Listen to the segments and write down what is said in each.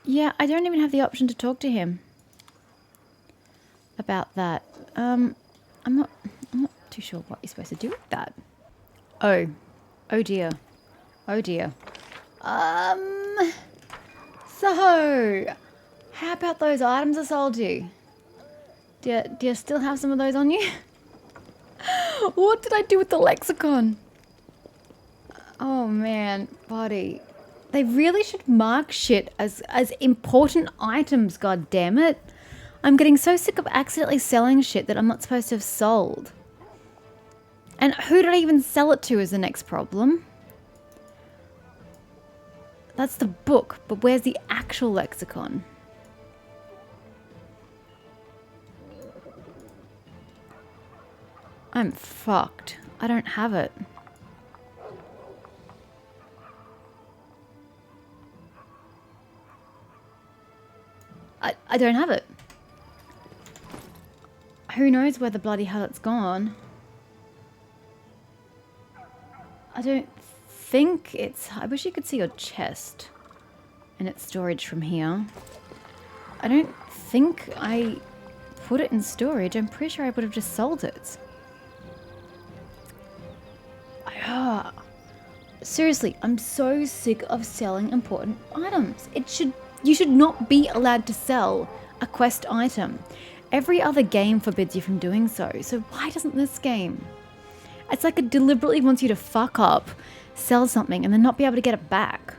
Yeah, I don't even have the option to talk to him about that. I'm not too sure what you're supposed to do with that. Oh. Oh dear. Oh dear. So, how about those items I sold you? Do you still have some of those on you? What did I do with the lexicon? Oh man, buddy. They really should mark shit as important items, god damn it. I'm getting so sick of accidentally selling shit that I'm not supposed to have sold. And who did I even sell it to is the next problem. That's the book, but where's the actual lexicon? I'm fucked. I don't have it. I don't have it. Who knows where the bloody hell it's gone? I don't think it's... I wish you could see your chest and its storage from here. I don't think I put it in storage. I'm pretty sure I would have just sold it. Seriously, I'm so sick of selling important items. You should not be allowed to sell a quest item. Every other game forbids you from doing so. So why doesn't this game? It's like it deliberately wants you to fuck up, sell something, and then not be able to get it back.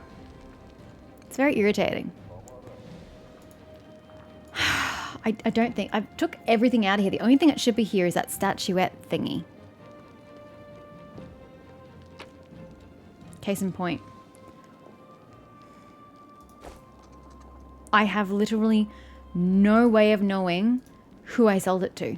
It's very irritating. I don't think... I took everything out of here. The only thing that should be here is that statuette thingy. Case in point. I have literally no way of knowing who I sold it to.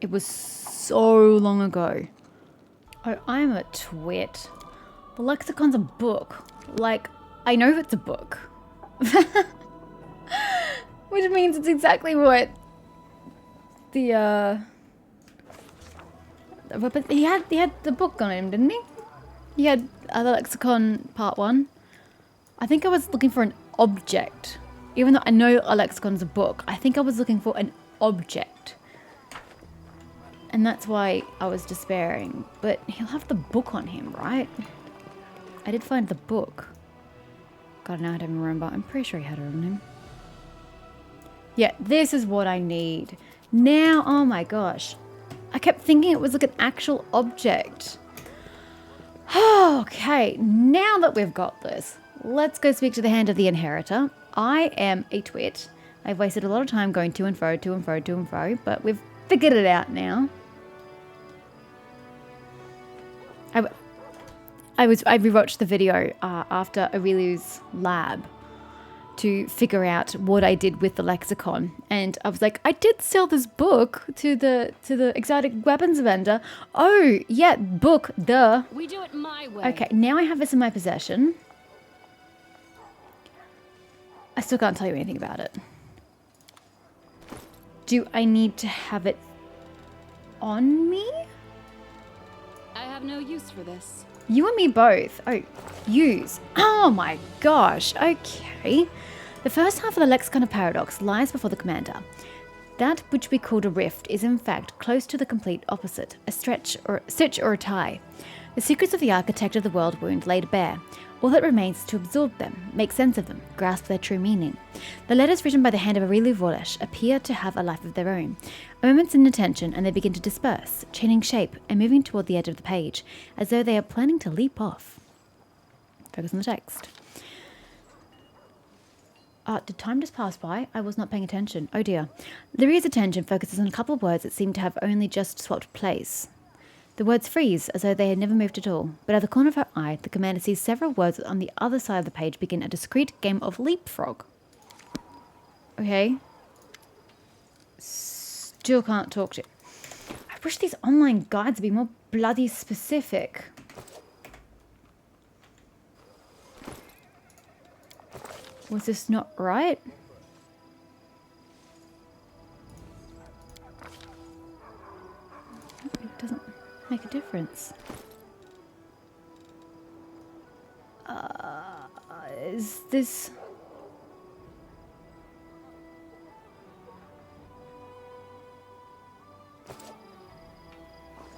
It was so long ago. Oh, I'm a twit. The lexicon's a book. Like, I know it's a book. Which means it's exactly what but he had the book on him, didn't he? He had the lexicon part 1. I think I was looking for an object. Even though I know a lexicon's a book, I think I was looking for an object. And that's why I was despairing. But he'll have the book on him, right? I did find the book. God, now I don't even remember. I'm pretty sure he had it on him. Yeah, this is what I need. Now, oh my gosh. I kept thinking it was like an actual object. Okay, now that we've got this, let's go speak to the Hand of the Inheritor. I am a twit. I've wasted a lot of time going to and fro, to and fro, to and fro, but we've figured it out now. I rewatched the video after Aureliu's lab to figure out what I did with the lexicon, and I was like, I did sell this book to the exotic weapons vendor. Oh yeah, book, duh. We do it my way. Okay, now I have this in my possession. I still can't tell you anything about it. Do I need to have it on me? I have no use for this. You and me both. Oh, use. Oh my gosh. Okay. The first half of the lexicon of paradox lies before the commander. That which we called a rift is in fact close to the complete opposite, a stitch or a tie. The secrets of the architect of the Worldwound laid bare. All that remains is to absorb them, make sense of them, grasp their true meaning. The letters written by the hand of Aureliu Vorlesh appear to have a life of their own. A moment's inattention and they begin to disperse, changing shape and moving toward the edge of the page, as though they are planning to leap off. Focus on the text. Did time just pass by? I was not paying attention. Oh dear. Lyria's attention focuses on a couple of words that seem to have only just swapped place. The words freeze, as though they had never moved at all, but at the corner of her eye, the commander sees several words on the other side of the page begin a discrete game of leapfrog. Okay. Still can't talk to... I wish these online guides would be more bloody specific. Was this not right? It doesn't... make a difference. Is this...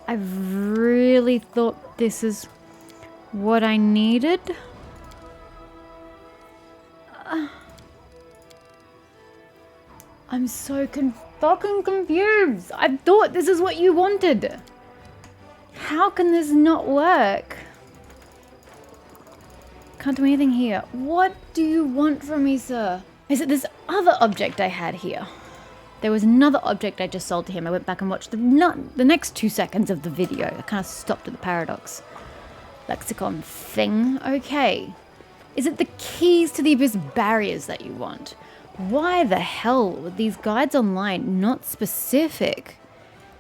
I really thought this is what I needed. I'm so fucking confused. I thought this is what you wanted. How can this not work? Can't do anything here. What do you want from me, sir? Is it this other object I had here? There was another object I just sold to him. I went back and watched the next 2 seconds of the video. I kind of stopped at the paradox. Lexicon thing. Okay. Is it the keys to the abyss barriers that you want? Why the hell were these guides online not specific?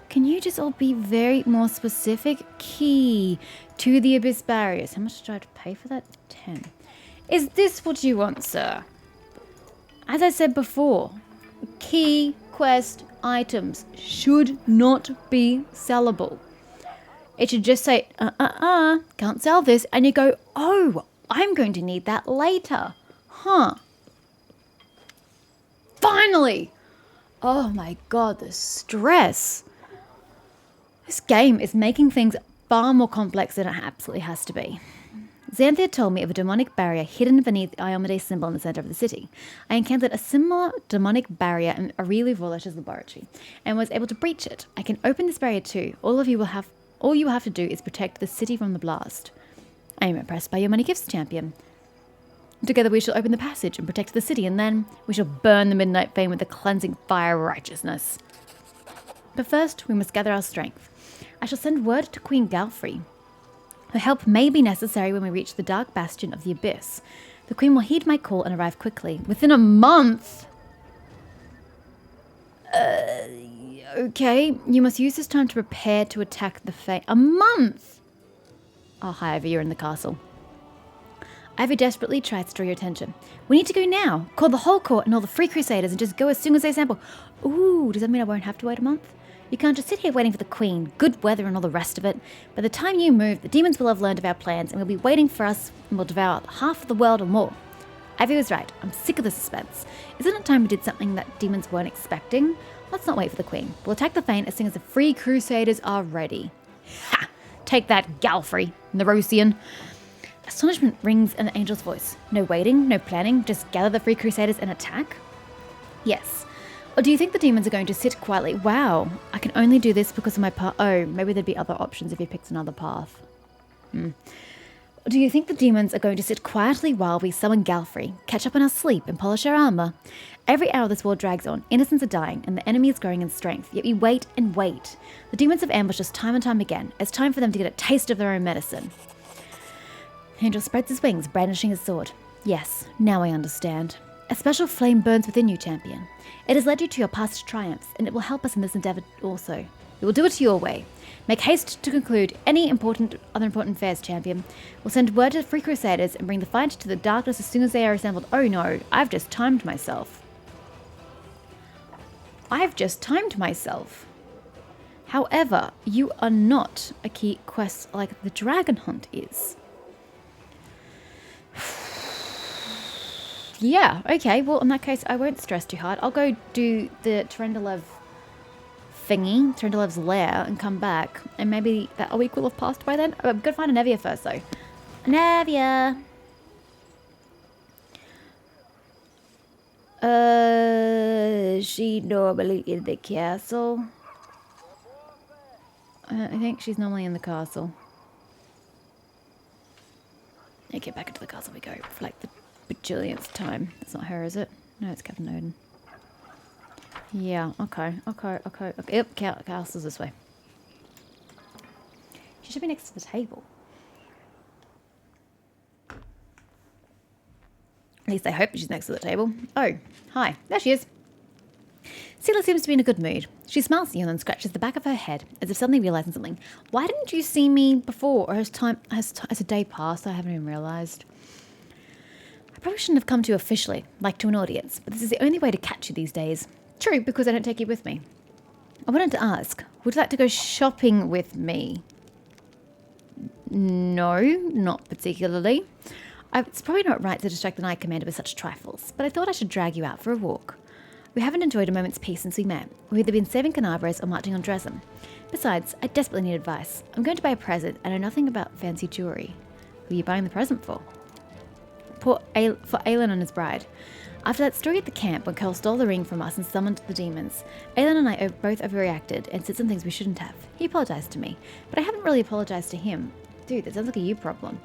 Can you just all be very more specific? Key to the abyss barriers. How much do I have to pay for that? 10. Is this what you want, sir? As I said before, key quest items should not be sellable. It should just say, can't sell this. And you go, oh, I'm going to need that later. Huh. Finally! Oh my god, the stress. This game is making things far more complex than it absolutely has to be. Xanthia told me of a demonic barrier hidden beneath the Iomedes symbol in the center of the city. I encountered a similar demonic barrier in Aurelia Vorlesh's laboratory and was able to breach it. I can open this barrier too. All you will have to do is protect the city from the blast. I am impressed by your many gifts, champion. Together we shall open the passage and protect the city, and then we shall burn the Midnight Fane with the cleansing fire of righteousness. But first, we must gather our strength. I shall send word to Queen Galfrey. Her help may be necessary when we reach the dark bastion of the Abyss. The Queen will heed my call and arrive quickly. Within a month? Okay. You must use this time to prepare to attack the Fane. A month? Oh, hi, Ivy. You're in the castle. Ivy desperately tries to draw your attention. We need to go now. Call the whole court and all the free crusaders and just go as soon as they sample. Ooh, does that mean I won't have to wait a month? You can't just sit here waiting for the Queen, good weather and all the rest of it. By the time you move, the demons will have learned of our plans and will be waiting for us and will devour half of the world or more. Ivy was right. I'm sick of the suspense. Isn't it time we did something that demons weren't expecting? Let's not wait for the Queen. We'll attack the Fane as soon as the free crusaders are ready. Ha! Take that, Galfrey, Nerosian. Astonishment rings in the angel's voice. No waiting, no planning, just gather the free crusaders and attack? Yes. Or do you think the demons are going to sit quietly? Wow, I can only do this because of my path. Oh, maybe there'd be other options if he picks another path. Or do you think the demons are going to sit quietly while we summon Galfrey, catch up on our sleep and polish our armor? Every hour this war drags on, innocents are dying and the enemy is growing in strength, yet we wait and wait. The demons have ambushed us time and time again. It's time for them to get a taste of their own medicine. Angel spreads his wings, brandishing his sword. Yes, now I understand. A special flame burns within you, champion. It has led you to your past triumphs, and it will help us in this endeavor also. We will do it your way. Make haste to conclude any other important affairs, champion. We'll send word to the free crusaders and bring the fight to the darkness as soon as they are assembled. Oh no, I've just timed myself. However, you are not a key quest like the Dragon Hunt is. Yeah, okay. Well, in that case, I won't stress too hard. I'll go do the Trendelev thingy, Trendelev's lair, and come back. And maybe that a week will have passed by then. I'm going to find a Nevia first, though. Nevia! Is she normally in the castle? I think she's normally in the castle. Okay, back into the castle we go for like the bajillionth time. It's not her, is it? No, it's Captain Odin. Yeah, okay. Yep, castle's this way. She should be next to the table. At least I hope she's next to the table. Oh, hi. There she is. Sela seems to be in a good mood. She smiles at you and then scratches the back of her head, as if suddenly realizing something. Why didn't you see me before? Or has a day passed? I haven't even realized. I probably shouldn't have come to you officially, like to an audience, but this is the only way to catch you these days. True, because I don't take you with me. I wanted to ask, would you like to go shopping with me? No, not particularly. It's probably not right to distract the Knight Commander with such trifles, but I thought I should drag you out for a walk. We haven't enjoyed a moment's peace since we met. We've either been saving Canabres or marching on Dresden. Besides, I desperately need advice. I'm going to buy a present, and I know nothing about fancy jewelry. Who are you buying the present for? For Aelin and his bride. After that story at the camp when Curl stole the ring from us and summoned the demons, Aelin and I both overreacted and said some things we shouldn't have. He apologized to me, but I haven't really apologized to him. Dude, that sounds like a you problem.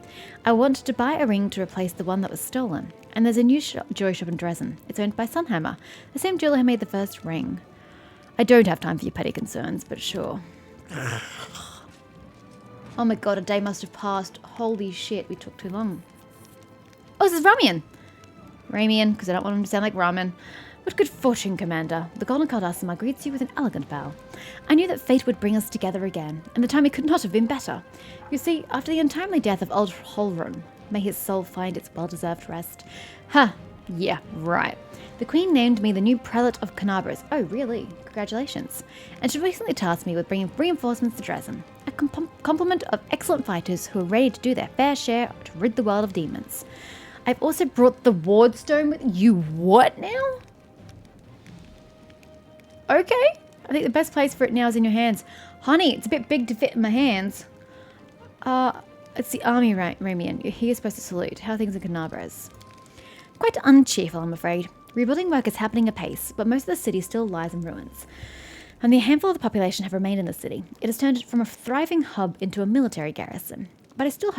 I wanted to buy a ring to replace the one that was stolen. And there's a new jewelry shop in Dresden. It's owned by Sunhammer, the same jeweler who made the first ring. I don't have time for your petty concerns, but sure. Oh my god, a day must have passed. Holy shit, we took too long. Oh, this is Ramian! Ramian, because I don't want him to sound like ramen. What good fortune, Commander. The Golden Cardassimer greets you with an elegant bow. I knew that fate would bring us together again, and the timing could not have been better. You see, after the untimely death of old Holrun, may his soul find its well-deserved rest. Yeah, right. The Queen named me the new Prelate of Canabres. Oh, really? Congratulations. And she recently tasked me with bringing reinforcements to Dresden. A complement of excellent fighters who are ready to do their fair share to rid the world of demons. I've also brought the Wardstone with you. What now? Okay. I think the best place for it now is in your hands. Honey, it's a bit big to fit in my hands. It's the army, Ramian. You're here supposed to salute. How are things in Canabres? Quite uncheerful, I'm afraid. Rebuilding work is happening apace, but most of the city still lies in ruins. Only a handful of the population have remained in the city. It has turned from a thriving hub into a military garrison. But I still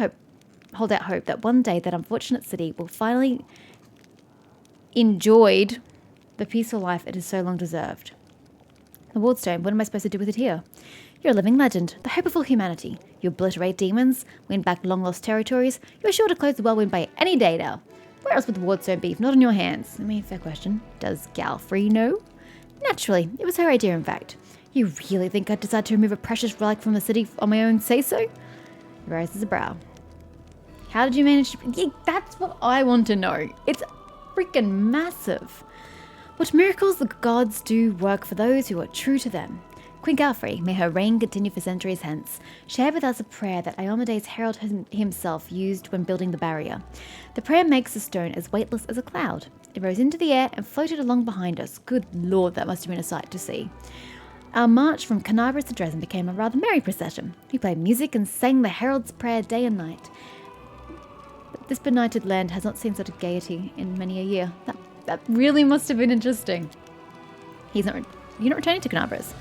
hold out hope that one day that unfortunate city will finally enjoyed the peaceful life it has so long deserved. The Wardstone, what am I supposed to do with it here? You're a living legend, the hope of all humanity. You obliterate demons, win back long-lost territories. You're sure to close the Whirlwind Bay any day now. Where else would the Wardstone be if not in your hands? I mean, fair question. Does Galfrey know? Naturally, it was her idea, in fact. You really think I'd decide to remove a precious relic from the city on my own say-so? He raises a brow. How did you manage to... Yeah, that's what I want to know. It's freaking massive. What miracles the gods do work for those who are true to them. Queen Galfrey, may her reign continue for centuries hence, shared with us a prayer that Iomedes Herald himself used when building the barrier. The prayer makes the stone as weightless as a cloud. It rose into the air and floated along behind us. Good lord, that must have been a sight to see. Our march from Canabres to Dresden became a rather merry procession. We played music and sang the Herald's prayer day and night. But this benighted land has not seen such a gaiety in many a year. That really must have been interesting. You're not returning to Canabres.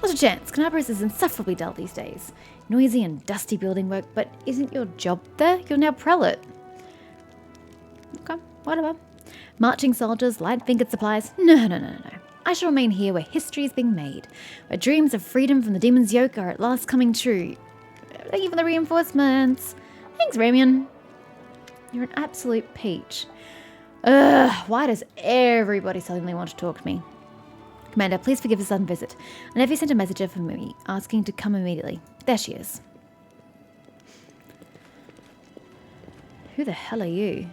Not a chance. Canabres is insufferably dull these days. Noisy and dusty building work, but isn't your job there? You're now prelate. Okay, whatever. Marching soldiers, light-fingered supplies. No. I shall remain here where history is being made, where dreams of freedom from the demon's yoke are at last coming true. Thank you for the reinforcements. Thanks, Ramian. You're an absolute peach. Why does everybody suddenly want to talk to me? Commander, please forgive the sudden visit. I never sent a messenger for me, asking to come immediately. There she is. Who the hell are you?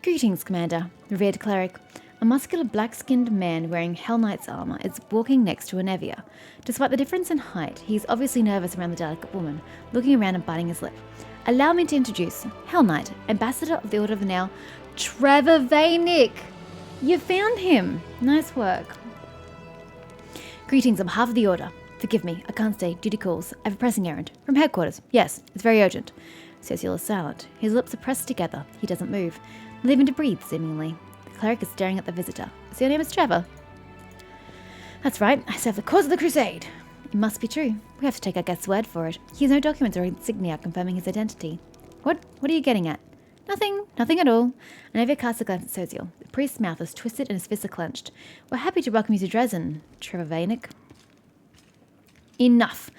Greetings, Commander, revered cleric. A muscular black-skinned man wearing Hell Knight's armor is walking next to a Nevia. Despite the difference in height, he is obviously nervous around the delicate woman, looking around and biting his lip. Allow me to introduce Hell Knight, Ambassador of the Order of the Now, Trevor Vaynick. You found him. Nice work. Greetings on behalf of the Order. Forgive me, I can't stay. Duty calls. I have a pressing errand. From headquarters. Yes, it's very urgent. Cecil is silent. His lips are pressed together. He doesn't move. Leaving to breathe, seemingly. The cleric is staring at the visitor. So your name is Trevor? That's right. I serve the cause of the crusade. It must be true. We have to take our guest's word for it. He has no documents or insignia confirming his identity. What are you getting at? Nothing at all. Anavia casts a glance at Soziel. The priest's mouth is twisted and his fists are clenched. We're happy to welcome you to Dresden, Trevor Vaynick. Enough.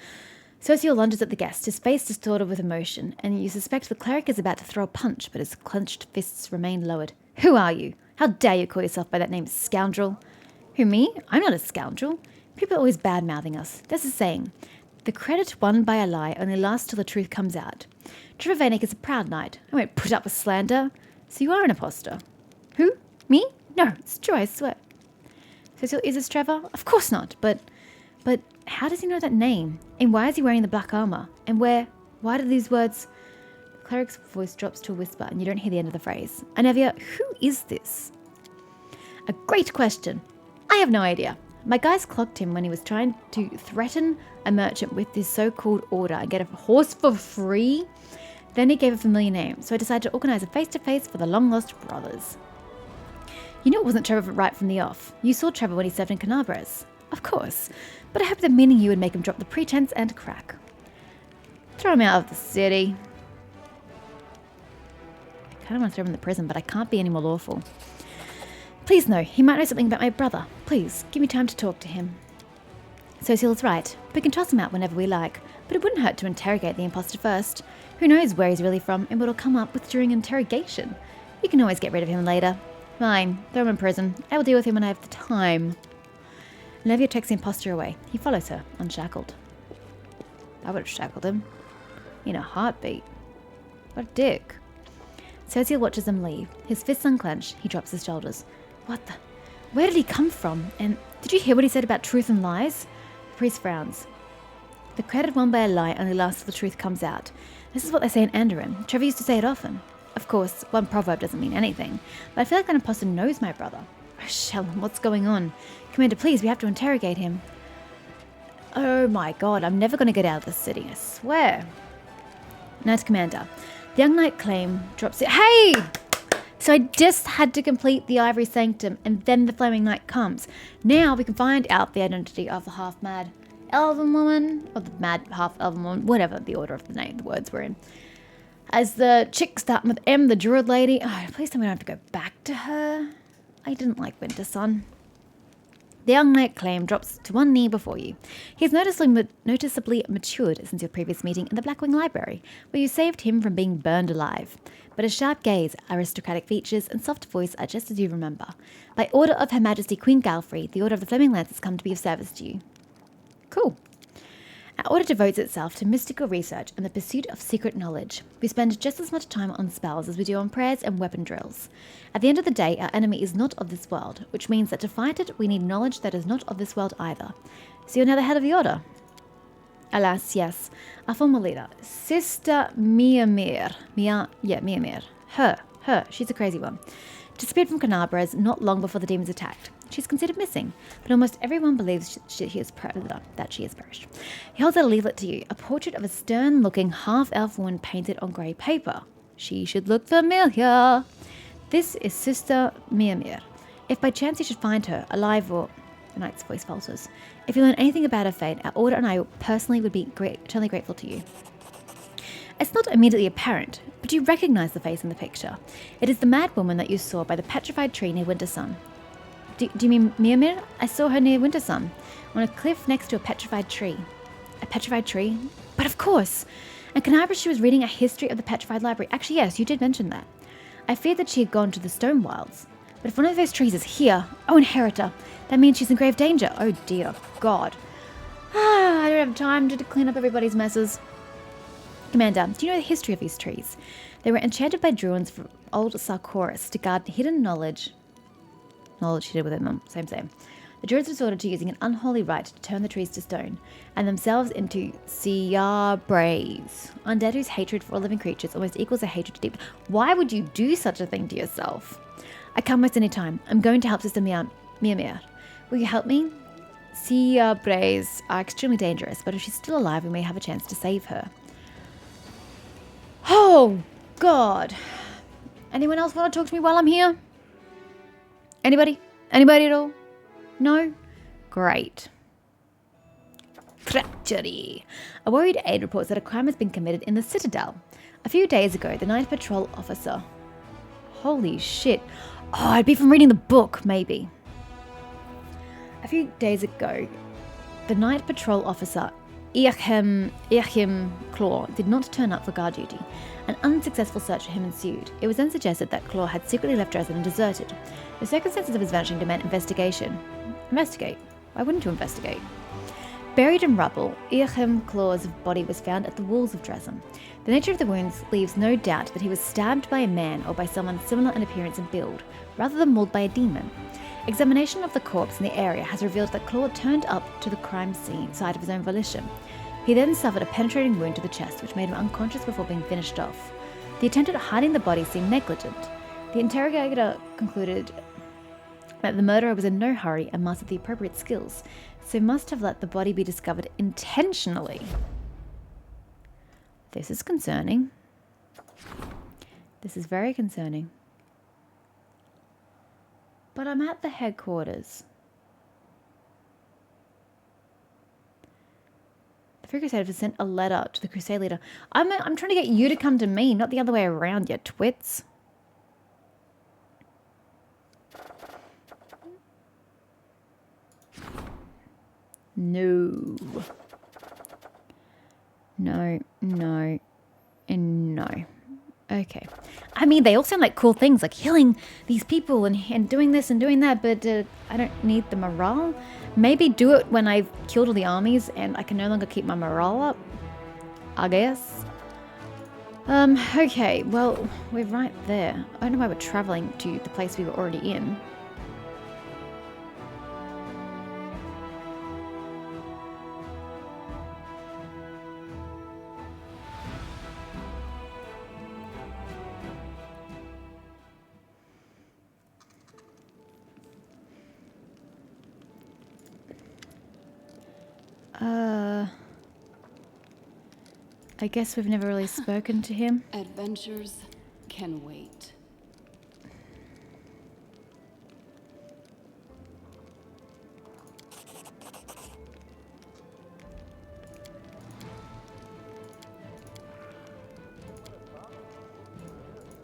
Soziel lunges at the guest, his face distorted with emotion, and you suspect the cleric is about to throw a punch, but his clenched fists remain lowered. Who are you? How dare you call yourself by that name, scoundrel? Who, me? I'm not a scoundrel. People are always bad-mouthing us. There's a saying, the credit won by a lie only lasts till the truth comes out. Trevor Vaynick is a proud knight. I won't put up with slander. So you are an imposter. Who? Me? No, it's true, I swear. So is this Trevor? Of course not, but But how does he know that name? And why is he wearing the black armor? And why do these words... The cleric's voice drops to a whisper and you don't hear the end of the phrase. Anevia, who is this? A great question. I have no idea. My guys clocked him when he was trying to threaten a merchant with this so-called order and get a horse for free. Then he gave a familiar name, so I decided to organize a face-to-face for the long-lost brothers. You knew it wasn't Trevor right from the off. You saw Trevor when he served in Canabras. Of course. But I hope that meaning you would make him drop the pretense and crack. Throw him out of the city. I kind of want to throw him in the prison, but I can't be any more lawful. Please no, he might know something about my brother. Please, give me time to talk to him. Cecil's right. We can toss him out whenever we like, but it wouldn't hurt to interrogate the imposter first. Who knows where he's really from and what he'll come up with during interrogation. You can always get rid of him later. Fine, throw him in prison. I will deal with him when I have the time. Olivia takes the imposter away. He follows her, unshackled. I would have shackled him. In a heartbeat. What a dick. Cecil watches them leave. His fists unclenched, he drops his shoulders. What the... Where did he come from? And did you hear what he said about truth and lies? The priest frowns. The credit won by a lie only lasts till the truth comes out. This is what they say in Andoran. Trevor used to say it often. Of course, one proverb doesn't mean anything, but I feel like an imposter knows my brother. Oh, Shellum, what's going on? Commander, please, we have to interrogate him. Oh my god, I'm never going to get out of this city, I swear. Knight Commander. The young knight claim drops it. Hey! So I just had to complete the Ivory Sanctum, and then the Flaming Knight comes. Now we can find out the identity of the half-mad elven woman, or the mad half-elven woman, whatever the order of the name, the words were in. As the chick starting with M, the druid lady. Oh, please tell me I don't have to go back to her. I didn't like Winter Sun. The young knight claim drops to one knee before you. He has noticeably matured since your previous meeting in the Blackwing Library, where you saved him from being burned alive. But his sharp gaze, aristocratic features, and soft voice are just as you remember. By order of Her Majesty Queen Galfrey, the Order of the Flaming Lance has come to be of service to you. Cool. Our order devotes itself to mystical research and the pursuit of secret knowledge. We spend just as much time on spells as we do on prayers and weapon drills. At the end of the day, our enemy is not of this world, which means that to fight it, we need knowledge that is not of this world either. So you're now the head of the order? Alas, yes. Our former leader, Sister Miamir. Miamir. Her. She's a crazy one. Disappeared from Canabras not long before the demons attacked. She's considered missing, but almost everyone believes that she has perished. He holds out a leaflet to you, a portrait of a stern-looking half-elf woman painted on grey paper. She should look familiar. This is Sister Miamir. If by chance you should find her, alive or... The knight's voice falters. If you learn anything about her fate, our order and I personally would be eternally grateful to you. It's not immediately apparent, but you recognize the face in the picture. It is the mad woman that you saw by the petrified tree near Winter Sun. Do you mean Miamir? I saw her near Winter Sun, on a cliff next to a petrified tree. A petrified tree? But of course! And Canabra, she was reading a history of the petrified library. Actually, yes, you did mention that. I feared that she had gone to the stone wilds. But if one of those trees is here, oh, inheritor, that means she's in grave danger. Oh dear God. I don't have time to clean up everybody's messes. Commander, do you know the history of these trees? They were enchanted by druids from old Sarkoris to guard hidden knowledge she did within them. Same. The druids resorted to using an unholy rite to turn the trees to stone, and themselves into Siabres, undead whose hatred for all living creatures almost equals a hatred to deep. Why would you do such a thing to yourself? I come most any time. I'm going to help Sister Miamir. Will you help me? Siabres are extremely dangerous, but if she's still alive, we may have a chance to save her. Oh, God. Anyone else want to talk to me while I'm here? Anybody? Anybody at all? No? Great. Treachery. A worried aide reports that a crime has been committed in the Citadel. A few days ago, the night patrol officer... Holy shit. Oh, it'd be from reading the book, maybe. A few days ago, the night patrol officer, Irchim Claw, did not turn up for guard duty. An unsuccessful search for him ensued. It was then suggested that Claw had secretly left Dresden and deserted. The circumstances of his vanishing demand investigation. Investigate? Why wouldn't you investigate? Buried in rubble, Irchim Claw's body was found at the walls of Dresden. The nature of the wounds leaves no doubt that he was stabbed by a man or by someone similar in appearance and build, rather than mauled by a demon. Examination of the corpse in the area has revealed that Claude turned up to the crime scene site of his own volition. He then suffered a penetrating wound to the chest, which made him unconscious before being finished off. The attempt at hiding the body seemed negligent. The interrogator concluded that the murderer was in no hurry and mastered the appropriate skills, so must have let the body be discovered intentionally. This is concerning. This is very concerning. But I'm at the headquarters. The Free Crusaders have sent a letter to the Crusade leader. I'm trying to get you to come to me, not the other way around, you twits. No. No, no, and no. Okay. I mean, they all sound like cool things, like healing these people and doing this and doing that, but I don't need the morale. Maybe do it when I've killed all the armies and I can no longer keep my morale up, I guess. Okay, well, we're right there. I don't know why we're traveling to the place we were already in. I guess we've never really spoken to him. Adventures can wait.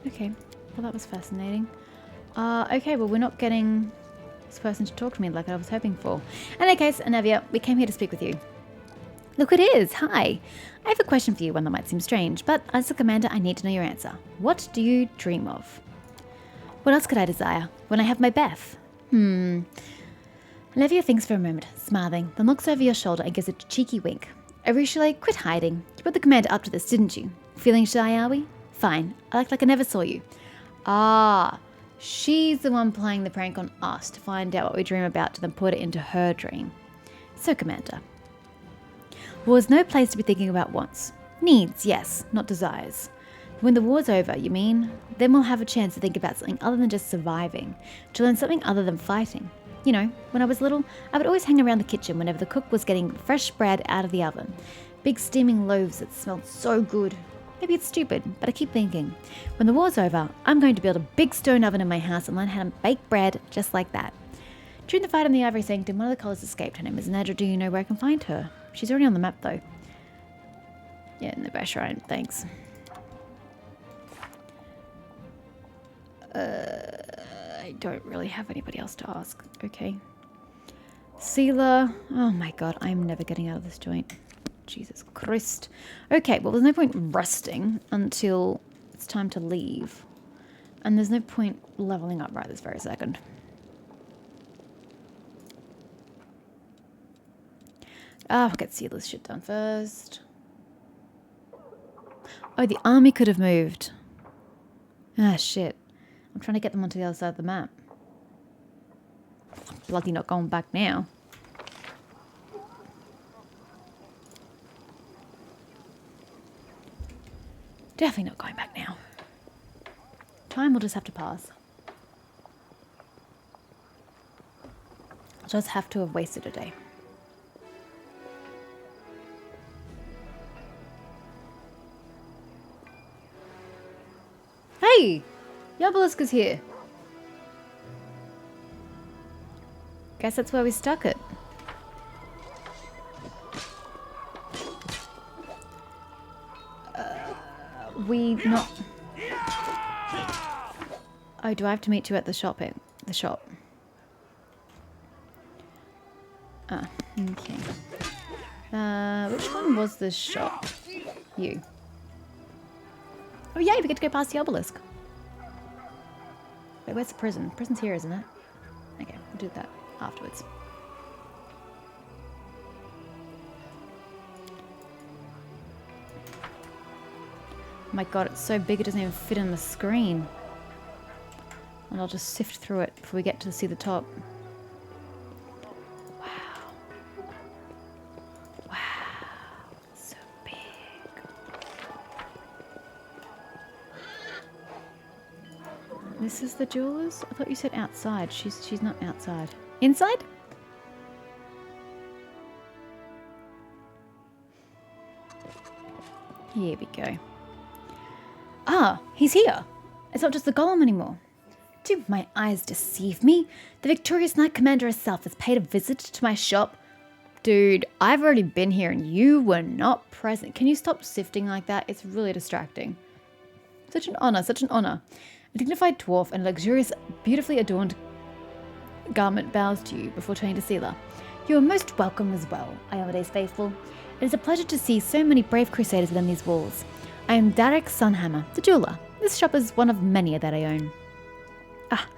Okay, well that was fascinating. Okay, well we're not getting this person to talk to me like I was hoping for. In any case, Anevia, we came here to speak with you. Look, it is. Hi. I have a question for you, one that might seem strange, but as a commander, I need to know your answer. What do you dream of? What else could I desire when I have my Beth? Olivia thinks for a moment, smiling, then looks over your shoulder and gives a cheeky wink. Arushale, quit hiding. You put the commander up to this, didn't you? Feeling shy, are we? Fine. I act like I never saw you. Ah, she's the one playing the prank on us to find out what we dream about to then put it into her dream. So, Commander. War is no place to be thinking about wants. Needs, yes, not desires. When the war's over, you mean? Then we'll have a chance to think about something other than just surviving, to learn something other than fighting. You know, when I was little, I would always hang around the kitchen whenever the cook was getting fresh bread out of the oven. Big steaming loaves that smelled so good. Maybe it's stupid, but I keep thinking, when the war's over, I'm going to build a big stone oven in my house and learn how to bake bread just like that. During the fight in the Ivory Sanctum, one of the colours escaped. Her name is Nedra. Do you know where I can find her? She's already on the map, though. Yeah, in the Bashrine, thanks. I don't really have anybody else to ask. Okay. Sealer. Oh my god, I'm never getting out of this joint. Jesus Christ. Okay, well, there's no point resting until it's time to leave. And there's no point leveling up right this very second. I'll get Sealer's shit done first. Oh, the army could have moved. Ah, shit. I'm trying to get them onto the other side of the map. I'm bloody not going back now. Definitely not going back now. Time will just have to pass. I'll just have to have wasted a day. Hey! Yobelisk is here. Guess that's where we stuck it. We not... Oh, do I have to meet you at the shop? The shop. Ah, okay. Which one was this shop? You. Oh yay, we get to go past the obelisk. Wait, where's the prison? Prison's here, isn't it? Okay, we'll do that afterwards. Oh my god, it's so big it doesn't even fit on the screen. And I'll just sift through it before we get to see the top. Wow. Wow. So big. This is the jeweler's? I thought you said outside. She's not outside. Inside? Here we go. Ah, he's here. It's not just the golem anymore. Do my eyes deceive me? The victorious Knight Commander herself has paid a visit to my shop. Dude, I've already been here and you were not present. Can you stop sifting like that? It's really distracting. Such an honor, such an honor. A dignified dwarf and a luxurious, beautifully adorned garment bows to you before turning to Seela. You are most welcome as well, Iomede's faithful. It is a pleasure to see so many brave crusaders within these walls. I am Darek Sunhammer, the jeweler. This shop is one of many that I own. Ah,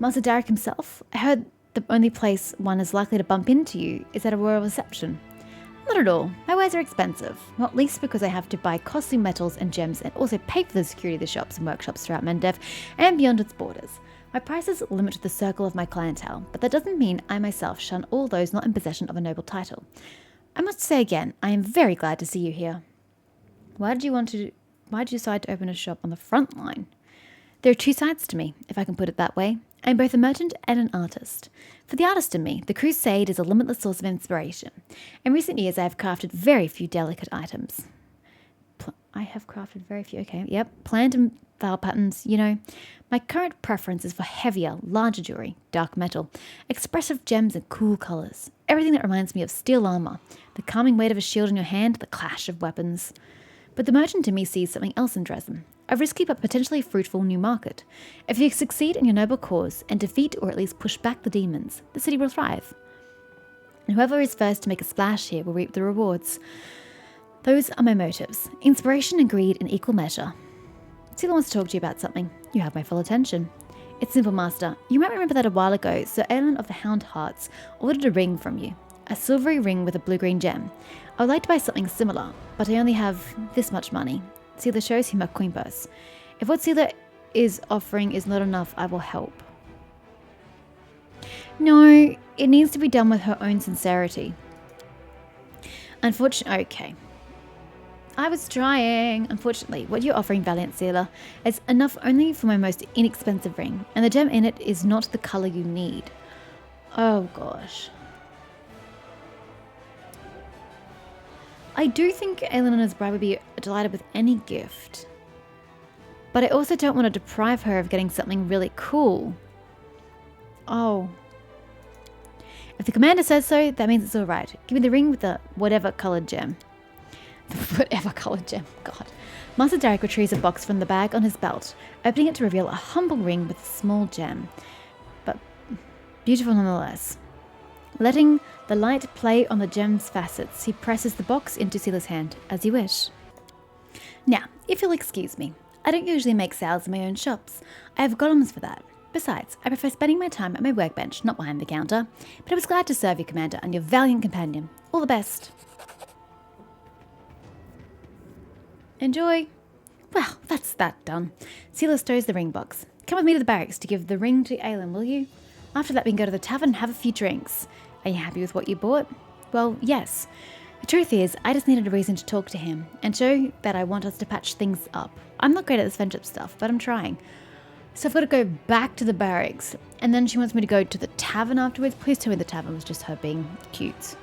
Master Darek himself? I heard the only place one is likely to bump into you is at a royal reception. Not at all. My wares are expensive, not least because I have to buy costly metals and gems and also pay for the security of the shops and workshops throughout Mendev and beyond its borders. My prices limit the circle of my clientele, but that doesn't mean I myself shun all those not in possession of a noble title. I must say again, I am very glad to see you here. Why did you decide to open a shop on the front line? There are two sides to me, if I can put it that way. I am both a merchant and an artist. For the artist in me, the crusade is a limitless source of inspiration. In recent years, I have crafted very few delicate items. I have crafted very few, okay, yep. Planned and flower patterns, you know. My current preference is for heavier, larger jewelry, dark metal, expressive gems and cool colours. Everything that reminds me of steel armour, the calming weight of a shield in your hand, the clash of weapons. But the merchant in me sees something else in Dresden. A risky but potentially fruitful new market. If you succeed in your noble cause and defeat or at least push back the demons, the city will thrive. And whoever is first to make a splash here will reap the rewards. Those are my motives. Inspiration and greed in equal measure. Seela wants to talk to you about something. You have my full attention. It's simple, Master. You might remember that a while ago, Sir Aelin of the Hound Hearts ordered a ring from you. A silvery ring with a blue-green gem. I would like to buy something similar, but I only have this much money. Seela shows him a coin purse. If what Seela is offering is not enough, I will help. No, it needs to be done with her own sincerity. Unfortunately, okay. I was trying. Unfortunately, what you're offering, Valiant Seela, is enough only for my most inexpensive ring, and the gem in it is not the colour you need. Oh gosh. I do think Aelin and his bride would be delighted with any gift. But I also don't want to deprive her of getting something really cool. Oh. If the commander says so, that means it's alright. Give me the ring with the whatever coloured gem. Whatever coloured gem, God. Master Darek retrieves a box from the bag on his belt, opening it to reveal a humble ring with a small gem. But beautiful nonetheless. Letting the light play on the gem's facets, he presses the box into Seela's hand, as you wish. Now, if you'll excuse me, I don't usually make sales in my own shops. I have golems for that. Besides, I prefer spending my time at my workbench, not behind the counter. But I was glad to serve you, Commander, and your valiant companion. All the best. Enjoy. Well, that's that done. Seela stows the ring box. Come with me to the barracks to give the ring to Aelin, will you? After that, we can go to the tavern and have a few drinks. Are you happy with what you bought? Well, yes. The truth is, I just needed a reason to talk to him and show that I want us to patch things up. I'm not great at this friendship stuff, but I'm trying. So I've got to go back to the barracks, and then she wants me to go to the tavern afterwards. Please tell me the tavern was just her being cute.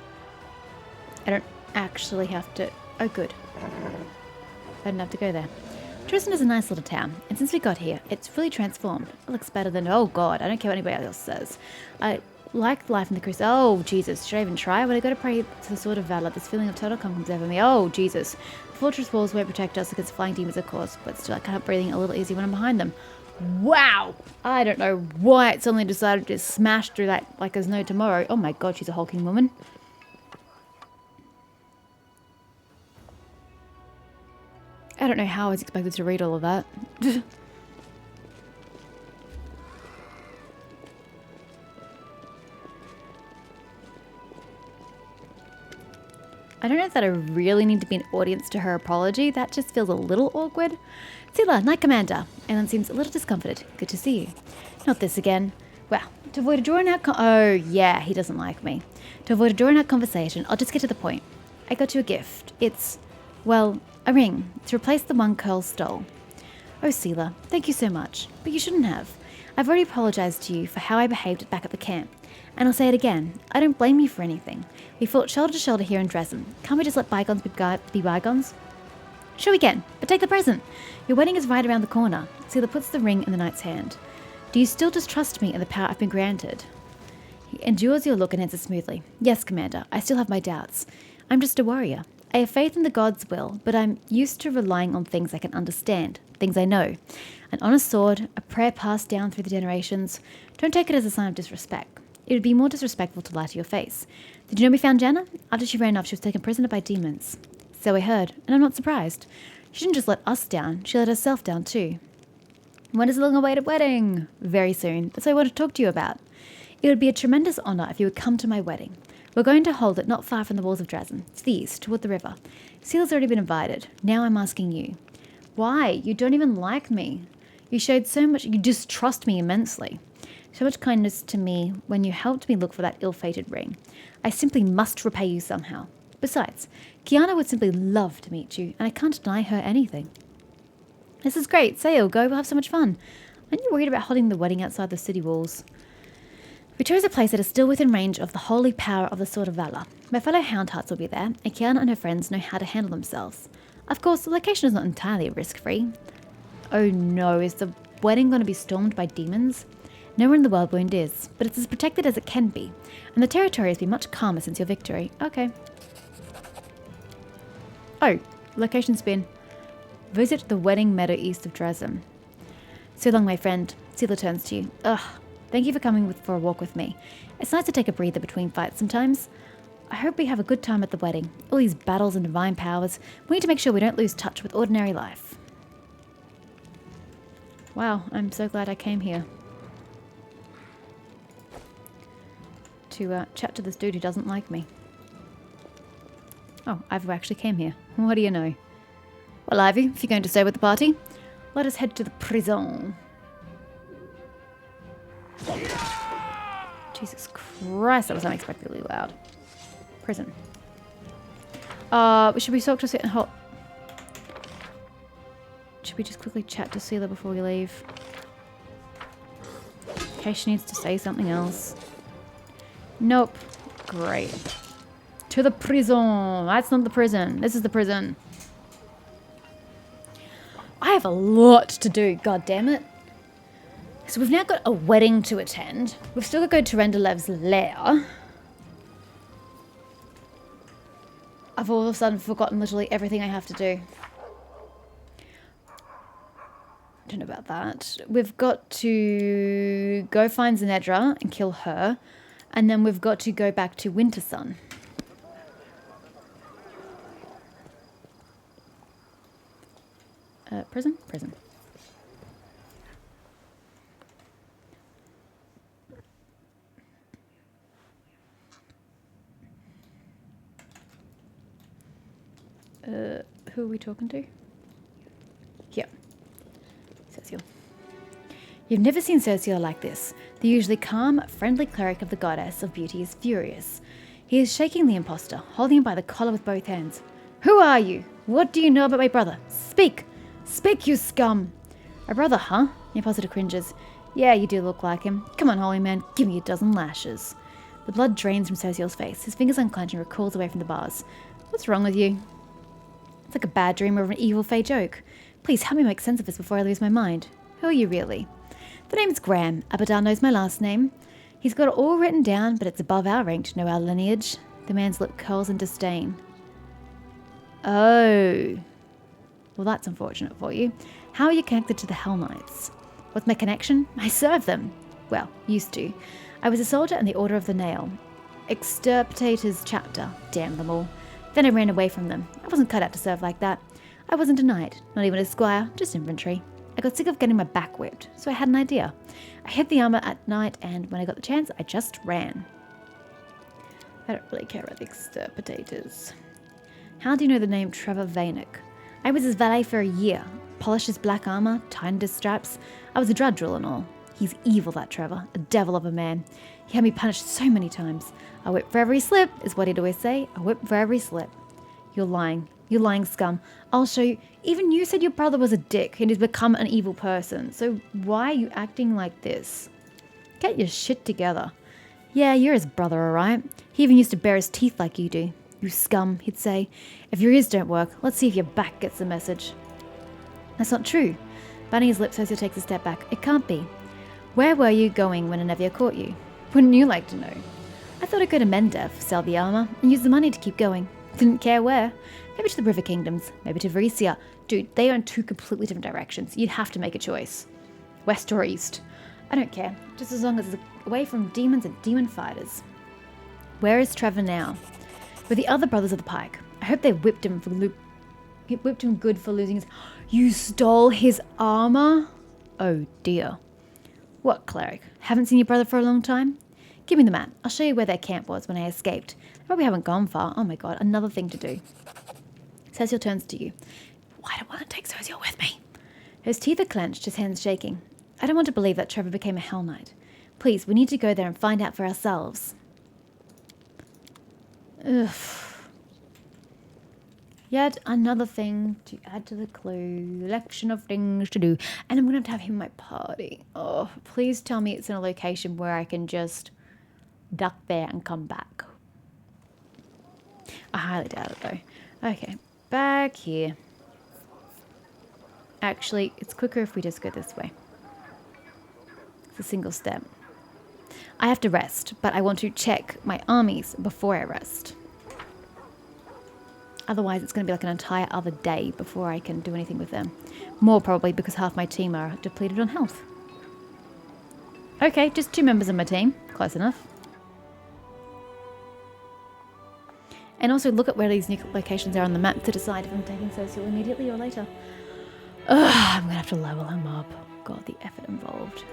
I don't actually have to... Oh, good. I didn't have to go there. Dresden is a nice little town, and since we got here, it's really transformed. It looks better than... Oh, God, I don't care what anybody else says. I like life in the crusade. Oh, Jesus, should I even try? When I go to pray to the Sword of Valor, this feeling of total calm comes over me. Oh, Jesus. The fortress walls won't protect us against flying demons, of course, but still I can't help breathing a little easier when I'm behind them. Wow! I don't know why it suddenly decided to smash through that like there's no tomorrow. Oh my God, she's a hulking woman. I don't know how I was expected to read all of that. I don't know that I really need to be an audience to her apology. That just feels a little awkward. Sela, Knight Commander. Alan seems a little discomforted. Good to see you. Not this again. Well, to avoid a drawn-out oh, yeah, he doesn't like me. To avoid a drawn-out conversation, I'll just get to the point. I got you a gift. It's, well, a ring to replace the one Curl stole. Oh, Sela, thank you so much. But you shouldn't have. I've already apologized to you for how I behaved back at the camp. And I'll say it again. I don't blame you for anything. We fought shoulder to shoulder here in Dresden. Can't we just let bygones be bygones? Sure we can, but take the present. Your wedding is right around the corner. Sela puts the ring in the knight's hand. Do you still distrust me and the power I've been granted? He endures your look and answers smoothly. Yes, Commander, I still have my doubts. I'm just a warrior. I have faith in the gods' will, but I'm used to relying on things I can understand, things I know. An honest sword, a prayer passed down through the generations. Don't take it as a sign of disrespect. It would be more disrespectful to lie to your face. Did you know we found Janna? After she ran off, she was taken prisoner by demons. So I heard, and I'm not surprised. She didn't just let us down, she let herself down too. When is the long-awaited wedding? Very soon. That's what I want to talk to you about. It would be a tremendous honour if you would come to my wedding. We're going to hold it not far from the walls of Dresden, to the east, toward the river. Sela's already been invited. Now I'm asking you. Why? You don't even like me. You showed so much, you distrust me immensely. So much kindness to me when you helped me look for that ill-fated ring. I simply must repay you somehow. Besides, Kiana would simply love to meet you, and I can't deny her anything. This is great. Say you'll go. We'll have so much fun. Aren't you worried about holding the wedding outside the city walls? We chose a place that is still within range of the holy power of the Sword of Valor. My fellow Houndhearts will be there, and Kiana and her friends know how to handle themselves. Of course, the location is not entirely risk-free. Oh no, is the wedding going to be stormed by demons? Nowhere in the Worldwound is, but it's as protected as it can be, and the territory has been much calmer since your victory. Okay. Oh, location spin. Visit the wedding meadow east of Dresden. So long, my friend. Sela turns to you. Ugh. Thank you for coming for a walk with me. It's nice to take a breather between fights sometimes. I hope we have a good time at the wedding. All these battles and divine powers. We need to make sure we don't lose touch with ordinary life. Wow, I'm so glad I came here. To chat to this dude who doesn't like me. Oh, Ivy actually came here. What do you know? Well, Ivy, if you're going to stay with the party, let us head to the prison. Jesus Christ, that was unexpectedly loud. Prison. Should we talk to Sela? Should we just quickly chat to Sela before we leave? In case she needs to say something else. Nope. Great. To the prison. That's not the prison. This is the prison. I have a lot to do, god damn it. So we've now got a wedding to attend. We've still got to go to Rendalev's lair. I've all of a sudden forgotten literally everything I have to do. I don't know about that. We've got to go find Zenedra and kill her. And then we've got to go back to Wintersun. Prison? Prison. Who are we talking to? Here. Cerciel. You've never seen Cerciel like this. The usually calm, friendly cleric of the goddess of beauty is furious. He is shaking the imposter, holding him by the collar with both hands. Who are you? What do you know about my brother? Speak! Speak, you scum! My brother, huh? The imposter cringes. Yeah, you do look like him. Come on, holy man, give me a dozen lashes. The blood drains from Cerciel's face. His fingers unclench and recalls away from the bars. What's wrong with you? It's like a bad dream or an evil fey joke. Please help me make sense of this before I lose my mind. Who are you really? The name's Graham. Abadar knows my last name. He's got it all written down, but it's above our rank to know our lineage. The man's lip curls in disdain. Oh. Well, that's unfortunate for you. How are you connected to the Hell Knights? What's my connection? I serve them. Well, used to. I was a soldier in the Order of the Nail. Extirpator's chapter. Damn them all. Then I ran away from them. I wasn't cut out to serve like that. I wasn't a knight, not even a squire, just infantry. I got sick of getting my back whipped, so I had an idea. I hid the armor at night, and when I got the chance, I just ran. I don't really care about the extirpators. How do you know the name Trevor Vanek? I was his valet for a year. Polished his black armor, tightened his straps. I was a drud drill and all. He's evil, that Trevor. A devil of a man. He had me punished so many times. A whip for every slip, is what he'd always say. A whip for every slip. You're lying. You lying scum. I'll show you. Even you said your brother was a dick and he's become an evil person. So why are you acting like this? Get your shit together. Yeah, you're his brother, alright? He even used to bare his teeth like you do. You scum, he'd say. If your ears don't work, let's see if your back gets the message. That's not true. Biting his lips, Hozier takes a step back. It can't be. Where were you going when Anevia caught you? Wouldn't you like to know? I thought I'd go to Mendev, sell the armor, and use the money to keep going. Didn't care where. Maybe to the River Kingdoms, maybe to Varesia. Dude, they are in two completely different directions. You'd have to make a choice. West or east. I don't care, just as long as it's away from demons and demon fighters. Where is Trevor now? With the other brothers of the Pike. I hope they whipped him good for losing his... You stole his armor? Oh dear. What, cleric? Haven't seen your brother for a long time? Give me the map. I'll show you where their camp was when I escaped. They probably haven't gone far. Oh my god, another thing to do. Cecil turns to you. Why do I want to take Cecil with me? His teeth are clenched, his hands shaking. I don't want to believe that Trevor became a Hell Knight. Please, we need to go there and find out for ourselves. Ugh. Yet another thing to add to the collection of things to do. And I'm going to have him in my party. Oh, please tell me it's in a location where I can just duck there and come back. I highly doubt it though. Okay, back here. Actually, it's quicker if we just go this way. It's a single step. I have to rest, but I want to check my armies before I rest. Otherwise, it's going to be like an entire other day before I can do anything with them. More probably because half my team are depleted on health. Okay, just 2 members of my team. Close enough. And also look at where these new locations are on the map to decide if I'm taking Social immediately or later. Ugh, I'm going to have to level him up. God, the effort involved.